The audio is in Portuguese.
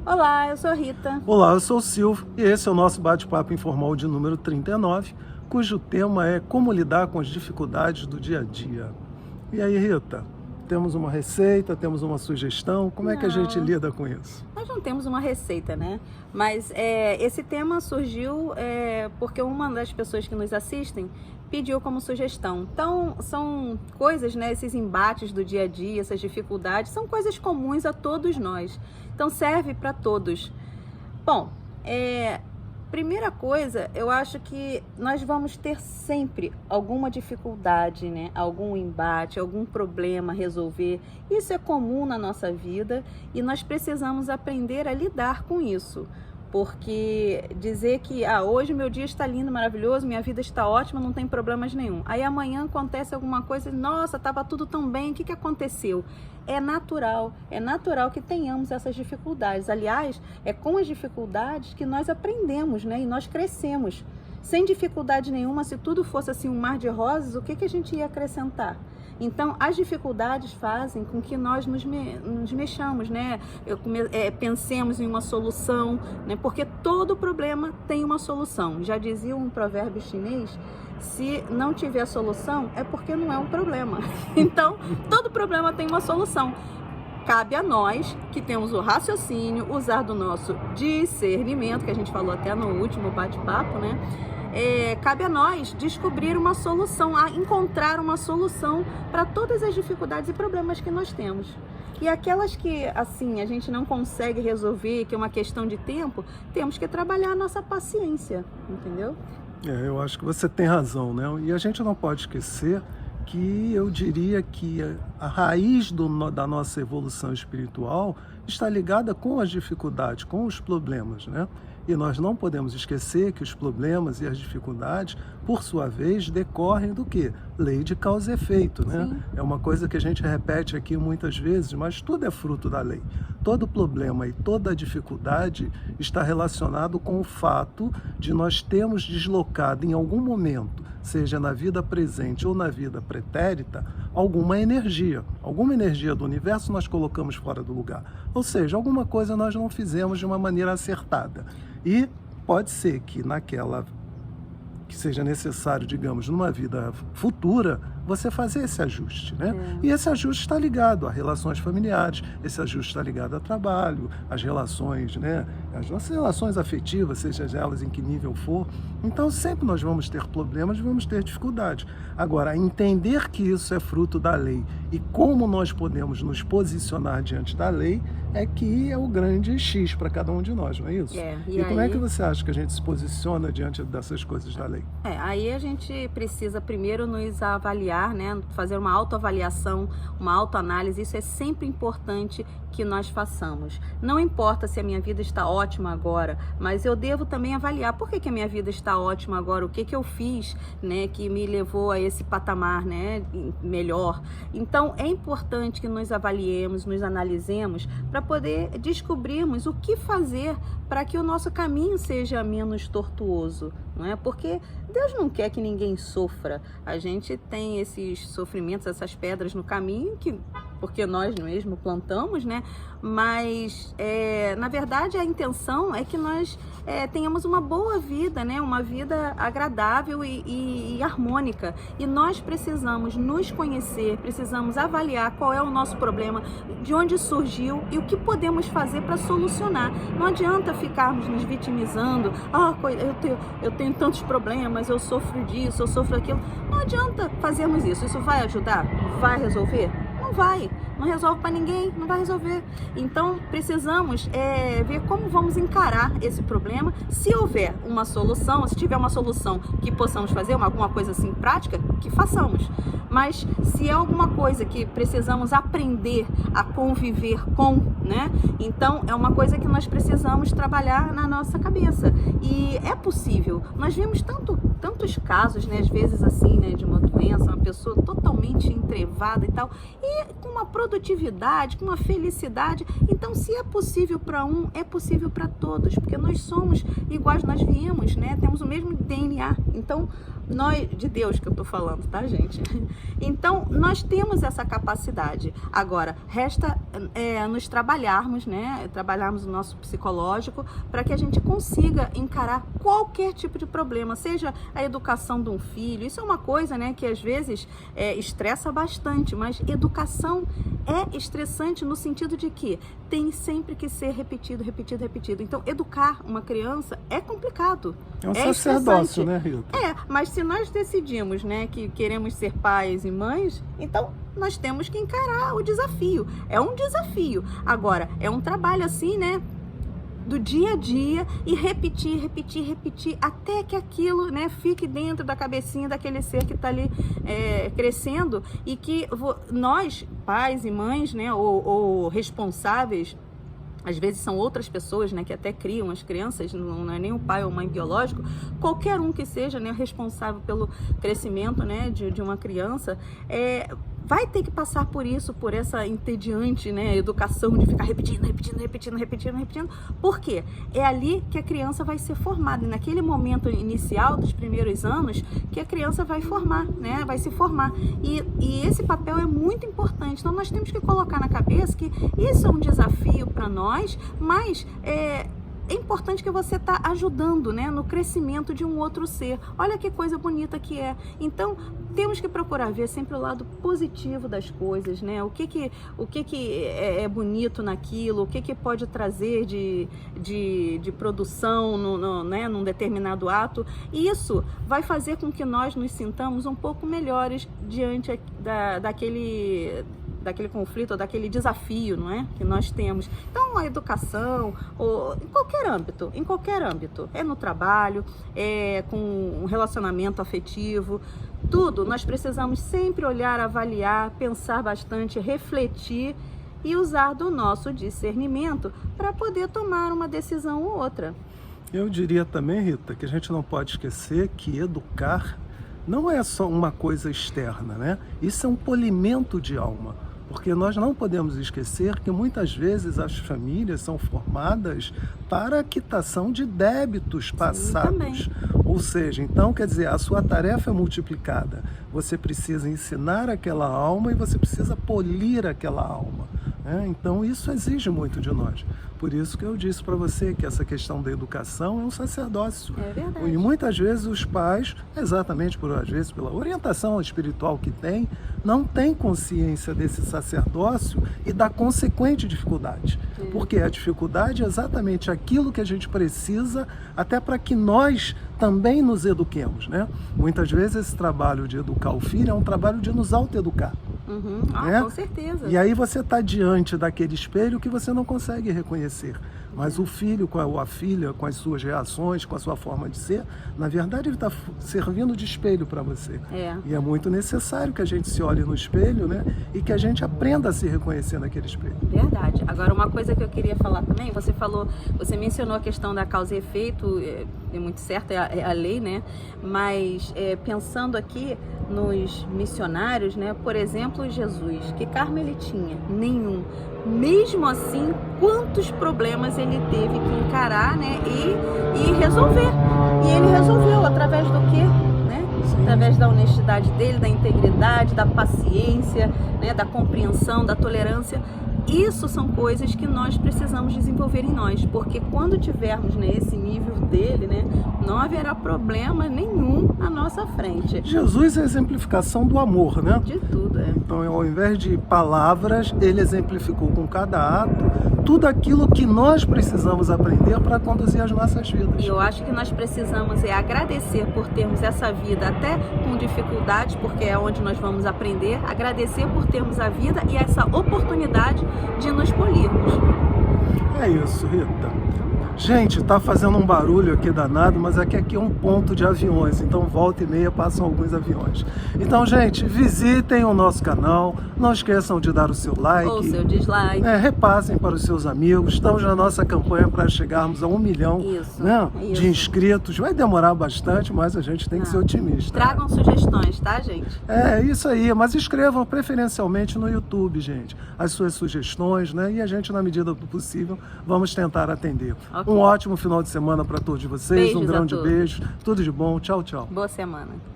Olá, eu sou a Rita. Olá, eu sou o Silvio e esse é o nosso bate-papo informal de número 39, cujo tema é como lidar com as dificuldades do dia a dia. E aí, Rita, temos uma receita, temos uma sugestão, como é que a gente Não. lida com isso? Nós não temos uma receita, né? Mas esse tema surgiu porque uma das pessoas que nos assistem pediu como sugestão. Então, são coisas, né? Esses embates do dia a dia, essas dificuldades, são coisas comuns a todos nós. Então, serve para todos. Bom, primeira coisa, eu acho que nós vamos ter sempre alguma dificuldade, né? Algum embate, algum problema a resolver. Isso é comum na nossa vida e nós precisamos aprender a lidar com isso. Porque dizer que hoje meu dia está lindo, maravilhoso, minha vida está ótima, não tem problemas nenhum. Aí amanhã acontece alguma coisa, nossa, estava tudo tão bem, o que aconteceu? É natural que tenhamos essas dificuldades. Aliás, é com as dificuldades que nós aprendemos, né? E nós crescemos. Sem dificuldade nenhuma, se tudo fosse assim um mar de rosas, o que a gente ia acrescentar? Então, as dificuldades fazem com que nós nos mexamos, né? Pensemos em uma solução, né? Porque todo problema tem uma solução. Já dizia um provérbio chinês, se não tiver solução, é porque não é um problema. Então, todo problema tem uma solução. Cabe a nós, que temos o raciocínio, usar do nosso discernimento, que a gente falou até no último bate-papo, né? Cabe a nós descobrir uma solução, encontrar uma solução para todas as dificuldades e problemas que nós temos. E aquelas que, assim, a gente não consegue resolver, que é uma questão de tempo, temos que trabalhar a nossa paciência, entendeu? Eu acho que você tem razão, né? E a gente não pode esquecer que eu diria que a raiz da nossa evolução espiritual está ligada com as dificuldades, com os problemas, né? E nós não podemos esquecer que os problemas e as dificuldades, por sua vez, decorrem do quê? Lei de causa e efeito, né? Sim. É uma coisa que a gente repete aqui muitas vezes, mas tudo é fruto da lei. Todo problema e toda dificuldade está relacionado com o fato de nós termos deslocado em algum momento, seja na vida presente ou na vida pretérita, alguma energia do universo nós colocamos fora do lugar. Ou seja, alguma coisa nós não fizemos de uma maneira acertada. E pode ser que que seja necessário, digamos, numa vida futura, você fazer esse ajuste, né? E esse ajuste está ligado a relações familiares, esse ajuste está ligado a trabalho, as relações, né? As nossas relações afetivas, seja elas em que nível for. Então, sempre nós vamos ter problemas, vamos ter dificuldades. Agora, entender que isso é fruto da lei e como nós podemos nos posicionar diante da lei é que é o grande X para cada um de nós, não é isso? E como é que você acha que a gente se posiciona diante dessas coisas da lei? Aí a gente precisa primeiro nos avaliar, né? Fazer uma autoavaliação, uma autoanálise. Isso é sempre importante que nós façamos. Não importa se a minha vida está ótima agora, mas eu devo também avaliar por que a minha vida está ótima agora, o que eu fiz, né, que me levou a esse patamar, né, melhor. Então, é importante que nos avaliemos, nos analisemos, para poder descobrirmos o que fazer para que o nosso caminho seja menos tortuoso, não é? Porque Deus não quer que ninguém sofra. A gente tem esses sofrimentos, essas pedras no caminho, porque nós mesmos plantamos, né? Mas, na verdade, a intenção é que nós tenhamos uma boa vida, né? Uma vida agradável e harmônica. E nós precisamos nos conhecer, precisamos avaliar qual é o nosso problema, de onde surgiu e o que podemos fazer para solucionar. Não adianta ficarmos nos vitimizando. Eu tenho tantos problemas, eu sofro disso, eu sofro aquilo. Não adianta fazermos isso. Isso vai ajudar? Vai resolver? Não vai, não resolve para ninguém, não vai resolver. Então precisamos ver como vamos encarar esse problema. Se houver uma solução, se tiver uma solução que possamos fazer, alguma coisa assim prática, que façamos. Mas se é alguma coisa que precisamos aprender a conviver com, né? Então é uma coisa que nós precisamos trabalhar na nossa cabeça. E é possível. Nós vemos tantos casos, né? Às vezes assim, né? De uma doença, uma pessoa totalmente entrevada e tal. E com uma produtividade, com uma felicidade. Então, se é possível para um, é possível para todos, porque nós somos iguais, nós viemos, né? Temos o mesmo DNA. Então, de Deus que eu tô falando, tá, gente? Então, nós temos essa capacidade. Agora, resta nos trabalharmos, né? Trabalharmos o nosso psicológico para que a gente consiga encarar qualquer tipo de problema, seja a educação de um filho. Isso é uma coisa, né, que às vezes estressa bastante, mas educação é estressante no sentido de que tem sempre que ser repetido. Então, educar uma criança é complicado. É um sacerdócio, né, Rita? Mas se nós decidimos, né, que queremos ser pais e mães, então nós temos que encarar o desafio. É um desafio. Agora, é um trabalho assim, né, do dia a dia e repetir, até que aquilo, né, fique dentro da cabecinha daquele ser que está ali crescendo, e que nós, pais e mães, né, ou responsáveis, às vezes são outras pessoas, né, que até criam as crianças, não é nem o pai ou mãe biológico, qualquer um que seja, né, responsável pelo crescimento, né, de uma criança, vai ter que passar por isso, por essa entediante, né, educação de ficar repetindo, por quê? É ali que a criança vai ser formada, e naquele momento inicial dos primeiros anos, que a criança vai formar, né, vai se formar, e esse papel é muito importante. Então nós temos que colocar na cabeça que isso é um desafio para nós, mas é importante que você está ajudando, né, no crescimento de um outro ser. Olha que coisa bonita que é. Então, temos que procurar ver sempre o lado positivo das coisas, né? O que é bonito naquilo, o que pode trazer de produção né, num determinado ato. E isso vai fazer com que nós nos sintamos um pouco melhores diante daquele conflito, ou daquele desafio, não é? Que nós temos. Então, a educação, ou em qualquer âmbito, é no trabalho, é com um relacionamento afetivo, tudo, nós precisamos sempre olhar, avaliar, pensar bastante, refletir e usar do nosso discernimento para poder tomar uma decisão ou outra. Eu diria também, Rita, que a gente não pode esquecer que educar não é só uma coisa externa, né? Isso é um polimento de alma. Porque nós não podemos esquecer que muitas vezes as famílias são formadas para a quitação de débitos passados. Ou seja, então, quer dizer, a sua tarefa é multiplicada. Você precisa ensinar aquela alma e você precisa polir aquela alma. Então, isso exige muito de nós. Por isso que eu disse para você que essa questão da educação é um sacerdócio. É verdade. E muitas vezes os pais, exatamente às vezes pela orientação espiritual que tem, não têm consciência desse sacerdócio e da consequente dificuldade. Porque a dificuldade é exatamente aquilo que a gente precisa até para que nós também nos eduquemos, né? Muitas vezes esse trabalho de educar o filho é um trabalho de nos autoeducar. Né? Com certeza. E aí você está diante daquele espelho que você não consegue reconhecer. Mas o filho ou a filha, com as suas reações, com a sua forma de ser, na verdade ele está servindo de espelho para você. E é muito necessário que a gente se olhe no espelho, né? E que a gente aprenda a se reconhecer naquele espelho. Verdade. Agora, uma coisa que eu queria falar também, você mencionou a questão da causa e efeito, é muito certo, é a lei, né? Mas pensando aqui nos missionários, né? Por exemplo, Jesus, que karma ele tinha? Nenhum. Mesmo assim, quantos problemas ele teve que encarar, né, e resolver. E ele resolveu através do quê? Né? Através da honestidade dele, da integridade, da paciência, né, da compreensão, da tolerância. Isso são coisas que nós precisamos desenvolver em nós, porque quando tivermos nesse nível dele, né, não haverá problema nenhum à nossa frente. Jesus é a exemplificação do amor, né? De tudo, Então, ao invés de palavras, ele exemplificou com cada ato tudo aquilo que nós precisamos aprender para conduzir as nossas vidas. E eu acho que nós precisamos agradecer por termos essa vida, até com dificuldades, porque é onde nós vamos aprender, agradecer por termos a vida e essa oportunidade de nos polirmos. É isso, Rita. Gente, tá fazendo um barulho aqui danado, mas aqui é um ponto de aviões, então volta e meia passam alguns aviões. Então, gente, visitem o nosso canal, não esqueçam de dar o seu like. Ou seu dislike. Repassem para os seus amigos, estamos na nossa campanha para chegarmos a 1 milhão de inscritos. Vai demorar bastante, mas a gente tem que ser otimista. Tragam sugestões, tá, gente? É isso aí, mas escrevam preferencialmente no YouTube, gente, as suas sugestões, né? E a gente, na medida do possível, vamos tentar atender. Um ótimo final de semana para todos vocês, um grande beijo, tudo de bom, tchau, tchau. Boa semana.